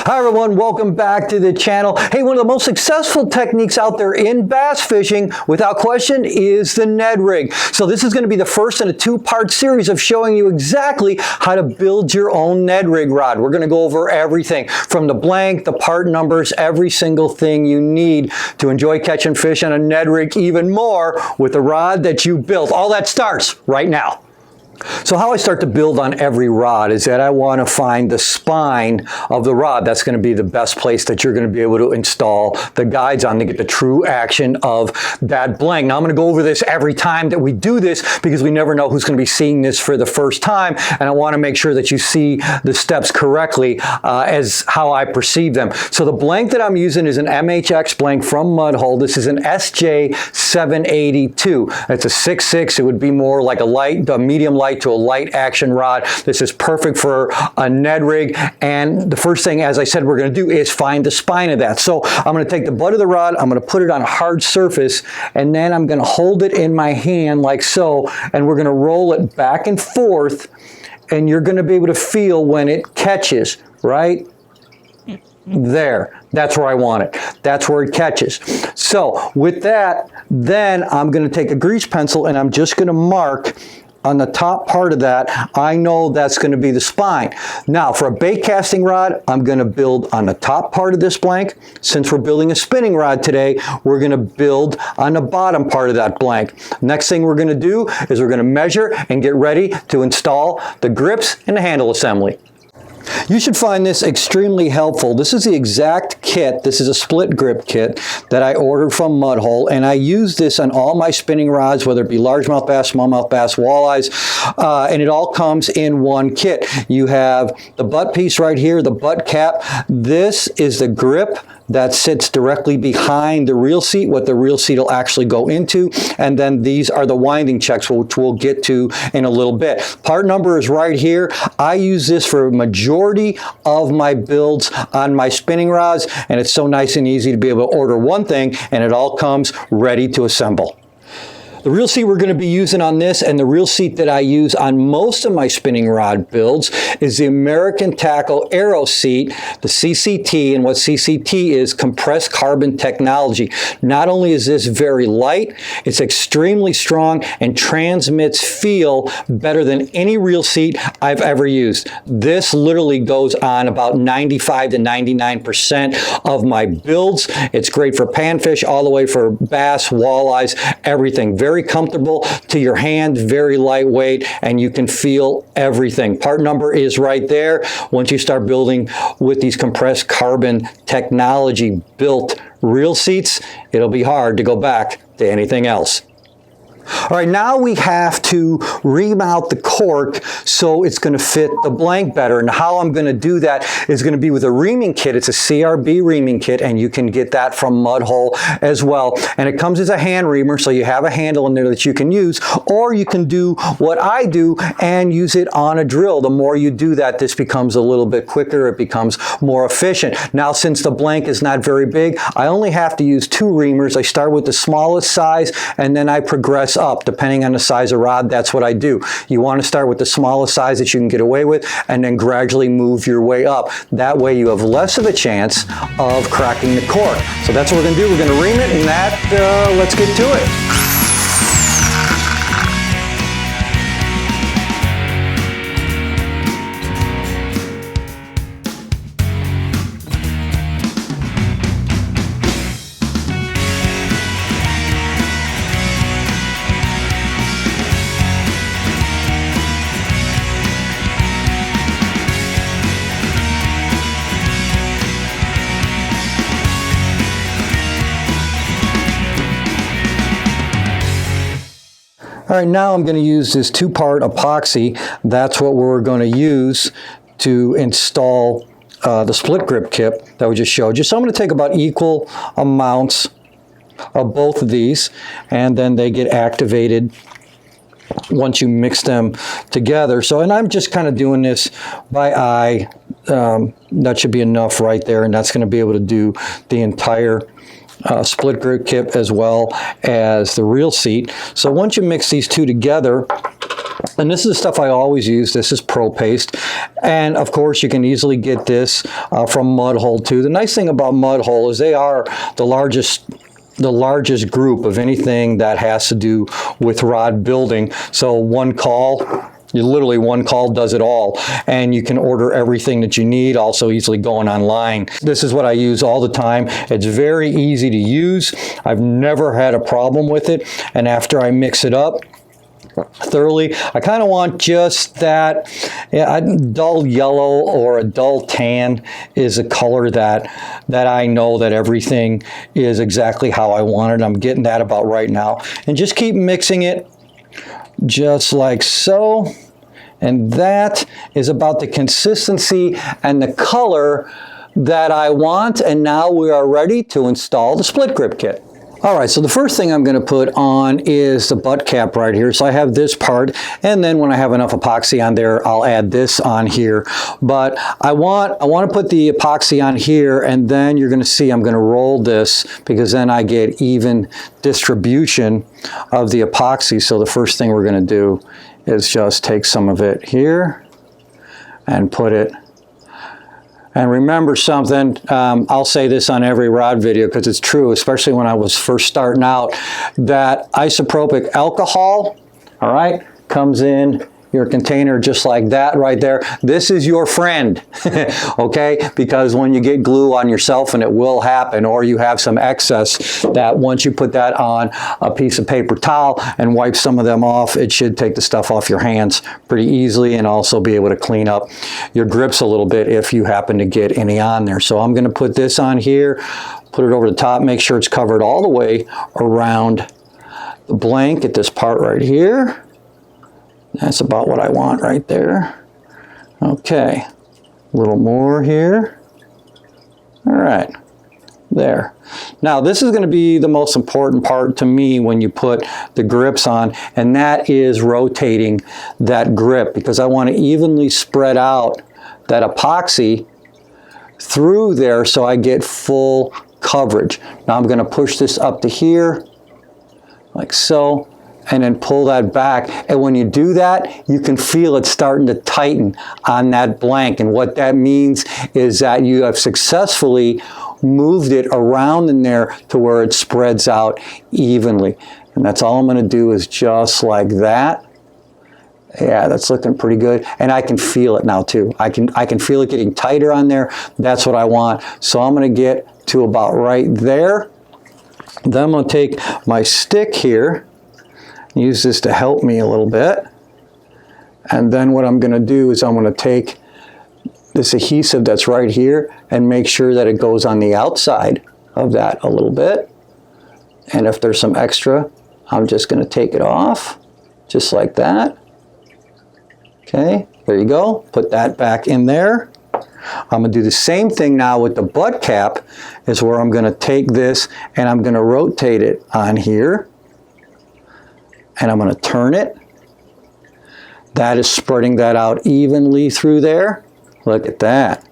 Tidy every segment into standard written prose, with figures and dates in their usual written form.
Hi everyone, welcome back to the channel. Hey, one of the most successful techniques out there in bass fishing, without question, is the Ned Rig. So this is going to be the first in a two-part series of showing you exactly how to build your own Ned Rig rod. We're going to go over everything from the blank, the part numbers, every single thing you need to enjoy catching fish on a Ned Rig even more with the rod that you built. All that starts right now. So how I start to build on every rod is that I want to find the spine of the rod. That's going to be the best place that you're going to be able to install the guides on to get the true action of that blank. Now I'm going to go over this every time that we do this because we never know who's going to be seeing this for the first time, and I want to make sure that you see the steps correctly as how I perceive them. So the blank that I'm using is an MHX blank from Mud Hole. This is an SJ782. It's a 6.6. It would be more like a medium light to a light action rod. This is perfect for a Ned Rig, and the first thing, as I said, we're going to do is find the spine of that. So I'm going to take the butt of the rod, I'm going to put it on a hard surface, and then I'm going to hold it in my hand like so, and we're going to roll it back and forth, and you're going to be able to feel when it catches, right? There, that's where I want it. That's where it catches. So with that, then I'm going to take a grease pencil and I'm just going to mark on the top part of that. I know that's going to be the spine. Now for a bait casting rod, I'm going to build on the top part of this blank. Since we're building a spinning rod today, we're going to build on the bottom part of that blank. Next thing we're going to do is we're going to measure and get ready to install the grips and the handle assembly. You should find this extremely helpful. This is the exact kit. This is a split grip kit that I ordered from Mud Hole, and I use this on all my spinning rods, whether it be largemouth bass, smallmouth bass, walleyes, and it all comes in one kit. You have the butt piece right here, the butt cap. This is the grip that sits directly behind the reel seat, what the reel seat will actually go into, and then these are the winding checks, which we'll get to in a little bit. Part number is right here. I use this for a majority of my builds on my spinning rods, and it's so nice and easy to be able to order one thing and it all comes ready to assemble. The reel seat we're going to be using on this, and the reel seat that I use on most of my spinning rod builds, is the American Tackle Aero seat, the CCT, and what CCT is, compressed carbon technology. Not only is this very light, it's extremely strong and transmits feel better than any reel seat I've ever used. This literally goes on about 95 to 99% of my builds. It's great for panfish, all the way for bass, walleyes, everything. Very comfortable to your hand, very lightweight, and you can feel everything. Part number is right there. Once you start building with these compressed carbon technology built reel seats, it'll be hard to go back to anything else. All right, now we have to remount the cork so it's going to fit the blank better. And how I'm going to do that is going to be with a reaming kit. It's a CRB reaming kit, and you can get that from Mud Hole as well. And it comes as a hand reamer, so you have a handle in there that you can use, or you can do what I do and use it on a drill. The more you do that, this becomes a little bit quicker. It becomes more efficient. Now, since the blank is not very big, I only have to use 2 reamers. I start with the smallest size, and then I progress up. Depending on the size of rod, that's what I do. You want to start with the smallest size that you can get away with, and then gradually move your way up. That way you have less of a chance of cracking the cork. So that's what we're going to do. We're going to ream it, and let's get to it. All right, now I'm going to use this 2-part epoxy. That's what we're going to use to install the split grip kit that we just showed you. So I'm going to take about equal amounts of both of these, and then they get activated once you mix them together. So, and I'm just kind of doing this by eye. That should be enough right there, and that's going to be able to do the entire split grip kit as well as the reel seat. So once you mix these two together, And this is the stuff I always use. This is Pro Paste. And of course, you can easily get this from Mudhole too. The nice thing about Mudhole is they are the largest group of anything that has to do with rod building. So one call, literally one call does it all, and you can order everything that you need, also easily going online. This is what I use all the time. It's very easy to use. I've never had a problem with it, and after I mix it up thoroughly, I kind of want just that dull yellow or a dull tan is a color that I know that everything is exactly how I want it. I'm getting that about right now, and just keep mixing it just like so, and that is about the consistency and the color that I want. And now we are ready to install the split grip kit. All right, so the first thing I'm going to put on is the butt cap right here. So I have this part, and then when I have enough epoxy on there, I'll add this on here. But I want to put the epoxy on here, and then you're going to see I'm going to roll this, because then I get even distribution of the epoxy. So the first thing we're going to do is just take some of it here and put it. And remember something, I'll say this on every rod video because it's true, especially when I was first starting out, that isopropyl alcohol, all right, comes in your container just like that right there. This is your friend, okay? Because when you get glue on yourself, and it will happen, or you have some excess, that once you put that on a piece of paper towel and wipe some of them off, it should take the stuff off your hands pretty easily, and also be able to clean up your grips a little bit if you happen to get any on there. So I'm gonna put this on here, put it over the top, make sure it's covered all the way around the blank at this part right here. That's about what I want right there. Okay, a little more here. All right, there. Now this is going to be the most important part to me when you put the grips on, and that is rotating that grip, because I want to evenly spread out that epoxy through there so I get full coverage. Now I'm going to push this up to here, like so, and then pull that back. And when you do that, you can feel it starting to tighten on that blank. And what that means is that you have successfully moved it around in there to where it spreads out evenly. And that's all I'm going to do, is just like that. Yeah, that's looking pretty good. And I can feel it now too. I can feel it getting tighter on there. That's what I want. So I'm going to get to about right there. Then I'm going to take my stick here, use this to help me a little bit. And then what I'm going to do is I'm going to take this adhesive that's right here and make sure that it goes on the outside of that a little bit. And if there's some extra, I'm just going to take it off, just like that. Okay, there you go. Put that back in there. I'm going to do the same thing now with the butt cap, is where I'm going to take this and I'm going to rotate it on here. And I'm going to turn it. That is spreading that out evenly through there. Look at that.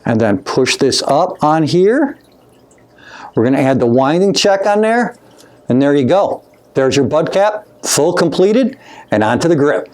And then push this up on here. We're going to add the winding check on there. And there you go. There's your butt cap, full completed, and onto the grip.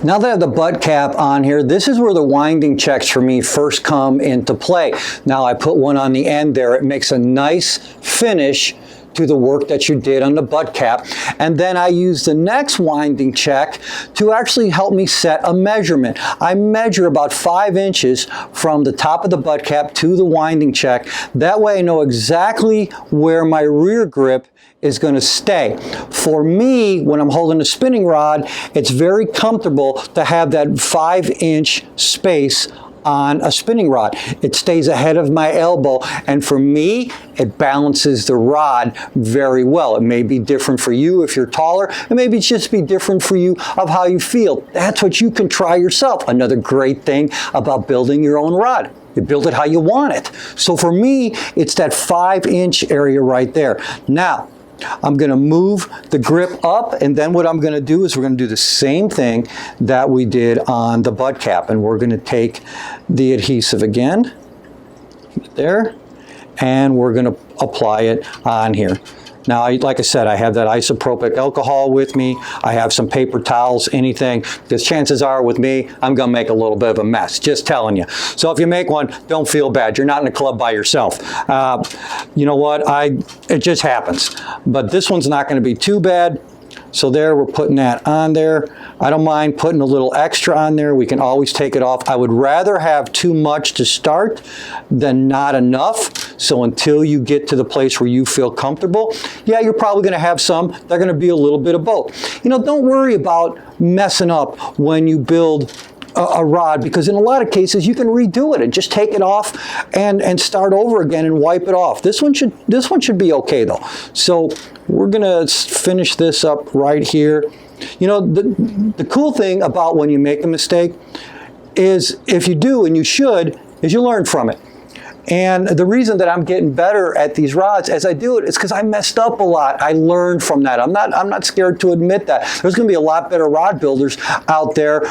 Now that I have the butt cap on here, this is where the winding checks for me first come into play. Now I put one on the end there. It makes a nice finish to the work that you did on the butt cap. And then I use the next winding check to actually help me set a measurement. I measure about 5 inches from the top of the butt cap to the winding check. That way I know exactly where my rear grip is going to stay. For me, when I'm holding a spinning rod, it's very comfortable to have that 5-inch space on a spinning rod. It stays ahead of my elbow, and for me, it balances the rod very well. It may be different for you if you're taller. It may just be different for you of how you feel. That's what you can try yourself. Another great thing about building your own rod. You build it how you want it. So for me, it's that 5-inch area right there. Now, I'm going to move the grip up, and then what I'm going to do is we're going to do the same thing that we did on the butt cap, and we're going to take the adhesive again there, and we're going to apply it on here. Now, like I said, I have that isopropyl alcohol with me. I have some paper towels, anything, because chances are with me, I'm going to make a little bit of a mess, just telling you. So if you make one, don't feel bad. You're not in a club by yourself. You know what? It just happens. But this one's not going to be too bad. So there, we're putting that on there. I don't mind putting a little extra on there. We can always take it off. I would rather have too much to start than not enough. So until you get to the place where you feel comfortable, yeah, you're probably going to have some. They're going to be a little bit of both. You know, don't worry about messing up when you build a rod, because in a lot of cases you can redo it and just take it off and start over again and wipe it off. This one should be okay though. So we're gonna finish this up right here. You know, the cool thing about when you make a mistake is, if you do, and you should, is you learn from it. And the reason that I'm getting better at these rods as I do it is because I messed up a lot. I learned from that. I'm not scared to admit that. There's going to be a lot better rod builders out there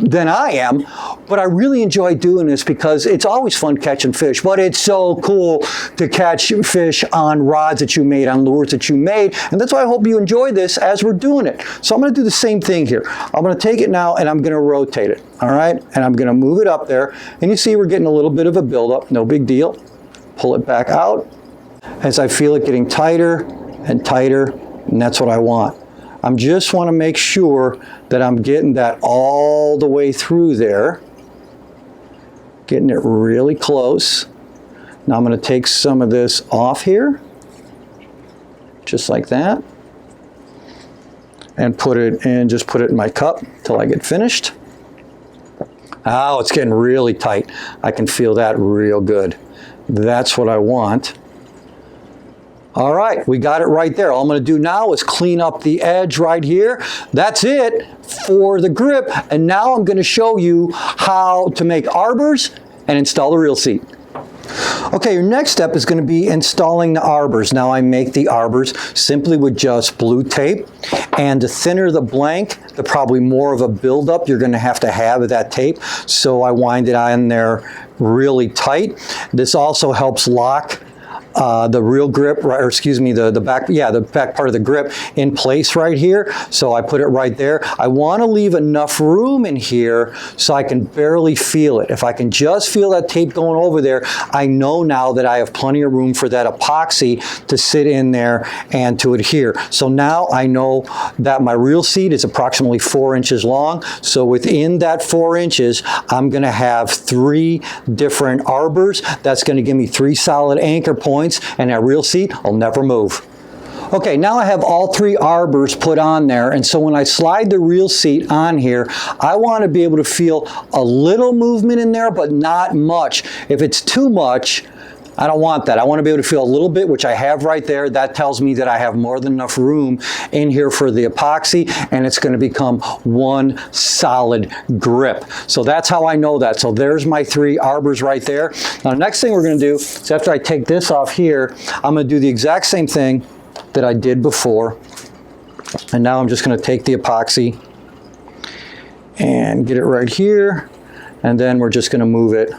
than I am, but I really enjoy doing this because it's always fun catching fish, but it's so cool to catch fish on rods that you made, on lures that you made, and that's why I hope you enjoy this as we're doing it. So I'm going to do the same thing here. I'm going to take it now and I'm going to rotate it, all right? And I'm going to move it up there, and you see we're getting a little bit of a buildup, no big deal. Pull it back out as I feel it getting tighter and tighter, and that's what I want. I just want to make sure that I'm getting that all the way through there, getting it really close. Now I'm going to take some of this off here, just like that, and put it in, just put it in my cup till I get finished. Oh, it's getting really tight. I can feel that real good. That's what I want. All right, we got it right there. All I'm going to do now is clean up the edge right here. That's it for the grip. And now I'm going to show you how to make arbors and install the reel seat. Okay, your next step is going to be installing the arbors. Now I make the arbors simply with just blue tape, and the thinner the blank, the probably more of a buildup you're going to have of that tape. So I wind it on there really tight. This also helps lock the reel grip, or excuse me, the back part of the grip in place right here. So I put it right there. I want to leave enough room in here so I can barely feel it. If I can just feel that tape going over there, I know now that I have plenty of room for that epoxy to sit in there and to adhere. So now I know that my reel seat is approximately 4 inches long. So within that 4 inches, I'm going to have 3 different arbors. That's going to give me 3 solid anchor points, and that reel seat will never move. Okay, now I have all 3 arbors put on there, and so when I slide the reel seat on here, I want to be able to feel a little movement in there, but not much. If it's too much, I don't want that. I want to be able to feel a little bit, which I have right there. That tells me that I have more than enough room in here for the epoxy, and it's going to become one solid grip. So that's how I know that. So there's my 3 arbors right there. Now, the next thing we're going to do is, after I take this off here, I'm going to do the exact same thing that I did before. And now I'm just going to take the epoxy and get it right here, and then we're just going to move it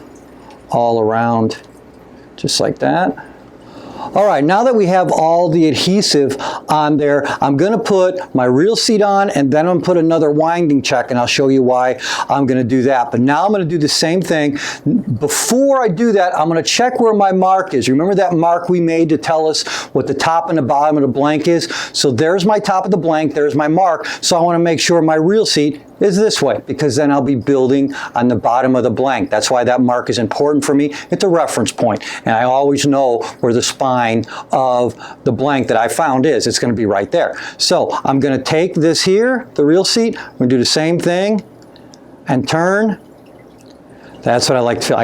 all around, just like that. All right, now that we have all the adhesive on there, I'm going to put my reel seat on, and then I'm going to put another winding check, and I'll show you why I'm going to do that. But now I'm going to do the same thing. Before I do that, I'm going to check where my mark is. Remember that mark we made to tell us what the top and the bottom of the blank is? So there's my top of the blank, there's my mark. So I want to make sure my reel seat is this way, because then I'll be building on the bottom of the blank. That's why that mark is important for me. It's a reference point, and I always know where the spine of the blank that I found is. It's going to be right there. So I'm going to take this here, the reel seat, I'm going to do the same thing and turn. That's what I like to feel.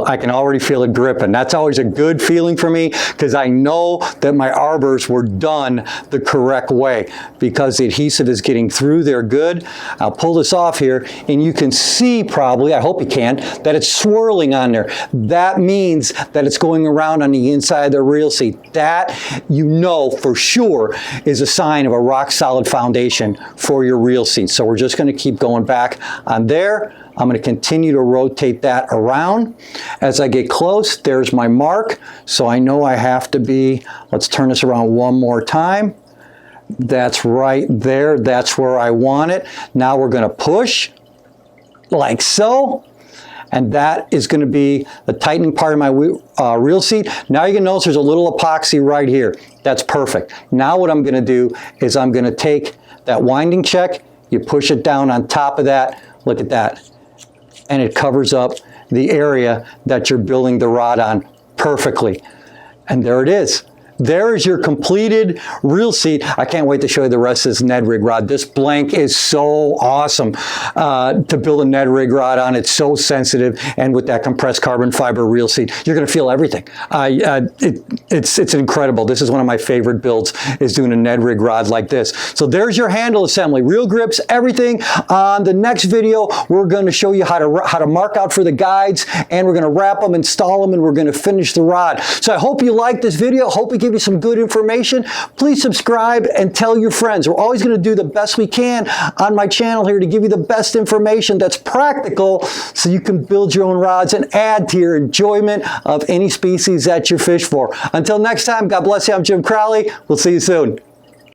I can already feel it gripping. That's always a good feeling for me, because I know that my arbors were done the correct way, because the adhesive is getting through there good. I'll pull this off here, and you can see probably, I hope you can, that it's swirling on there. That means that it's going around on the inside of the reel seat. That, you know for sure, is a sign of a rock solid foundation for your reel seat. So we're just going to keep going back on there. I'm going to continue to rotate that around. As I get close, there's my mark. So I know I have to be, let's turn this around one more time. That's right there. That's where I want it. Now we're going to push like so. And that is going to be the tightening part of my reel seat. Now you can notice there's a little epoxy right here. That's perfect. Now what I'm going to do is I'm going to take that winding check, you push it down on top of that, look at that, and it covers up the area that you're building the rod on perfectly. And there it is. There is your completed reel seat. I can't wait to show you the rest of this Ned Rig Rod. This blank is so awesome to build a Ned Rig Rod on. It's so sensitive, and with that compressed carbon fiber reel seat, you're going to feel everything. It's incredible. This is one of my favorite builds, is doing a Ned Rig Rod like this. So there's your handle assembly, reel grips, everything. On the next video, we're going to show you how to mark out for the guides, and we're going to wrap them, install them, and we're going to finish the rod. So I hope you liked this video. Hope we give you some good information. Please subscribe and tell your friends. We're always going to do the best we can on my channel here to give you the best information that's practical so you can build your own rods and add to your enjoyment of any species that you fish for. Until next time, God bless you. I'm Jim Crowley. We'll see you soon.